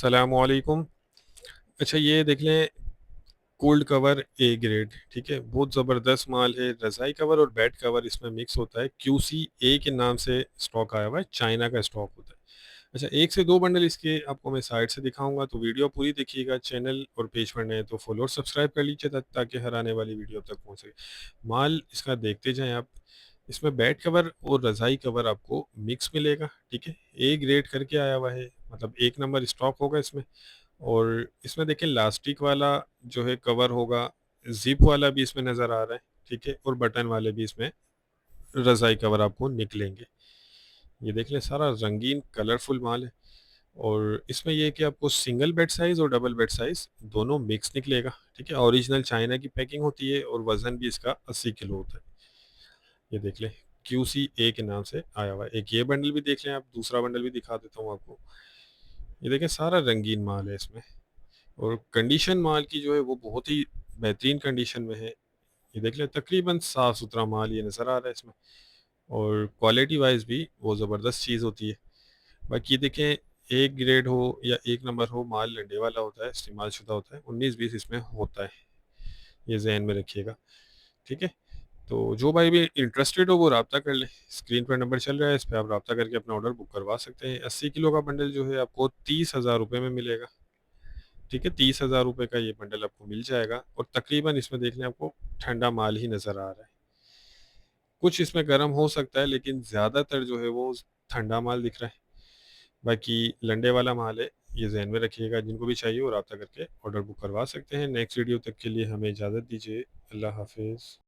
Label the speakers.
Speaker 1: अस्सलामुअलैकुम। अच्छा ये देख लें, कोल्ड कवर ए ग्रेड, ठीक है, बहुत ज़बरदस्त माल है। रज़ाई कवर और बेड कवर इसमें मिक्स होता है। क्यूसी ए के नाम से स्टॉक आया हुआ है, चाइना का स्टॉक होता है। अच्छा, एक से दो बंडल इसके आपको मैं साइड से दिखाऊंगा, तो वीडियो पूरी देखिएगा। चैनल और पेज पर नए हैं तो फॉलो और सब्सक्राइब कर लीजिए ताकि हर आने वाली वीडियो तक पहुंचे। माल इसका देखते जाएं आप। इसमें बेड कवर और रज़ाई कवर आपको मिक्स मिलेगा, ठीक है। ए ग्रेड करके आया हुआ है, मतलब एक नंबर स्टॉक होगा इसमें। और इसमें देखिए लास्टिक वाला जो है कवर होगा, जिप वाला भी इसमें नज़र आ रहा है, ठीक है, और बटन वाले भी इसमें रज़ाई कवर आपको निकलेंगे। ये देख लें, सारा रंगीन कलरफुल माल है। और इसमें ये है कि आपको सिंगल बेड साइज़ और डबल बेड साइज़ दोनों मिक्स निकलेगा, ठीक है। ओरिजिनल चाइना की पैकिंग होती है और वज़न भी इसका 80 किलो होता है। ये देख लें, क्यूसी ए के नाम से आया हुआ है। एक ये बंडल भी देख लें आप, दूसरा बंडल भी दिखा देता हूँ आपको। ये देखें, सारा रंगीन माल है इसमें। और कंडीशन माल की जो है वो बहुत ही बेहतरीन कंडीशन में है। ये देख लें, तकरीबन साफ़ सुथरा माल ये नज़र आ रहा है इसमें। और क्वालिटी वाइज भी वो ज़बरदस्त चीज़ होती है। बाकी ये देखें, एक ग्रेड हो या एक नंबर हो, माल लंडे वाला होता है, इस्तेमाल शुदा होता है। 19-20 इसमें होता है, ये जहन में रखिएगा, ठीक है। तो जो भाई भी इंटरेस्टेड हो वो रब्ता कर ले, स्क्रीन पर नंबर चल रहा है, इस पर आप रब्ता करके अपना ऑर्डर बुक करवा सकते हैं। 80 किलो का बंडल जो है आपको 30,000 रुपये में मिलेगा, ठीक है। 30,000 रुपये का ये बंडल आपको मिल जाएगा। और तकरीबन इसमें देख लें, आपको ठंडा माल ही नज़र आ रहा है। कुछ इसमें गर्म हो सकता है, लेकिन ज़्यादातर जो है वो ठंडा माल दिख रहा है। बाकी लंडे वाला माल है, ये जहन में रखिएगा। जिनको भी चाहिए वो रब्ता करके ऑर्डर बुक करवा सकते हैं। नेक्स्ट वीडियो तक के लिए हमें इजाज़त दीजिए। अल्लाह हाफिज़।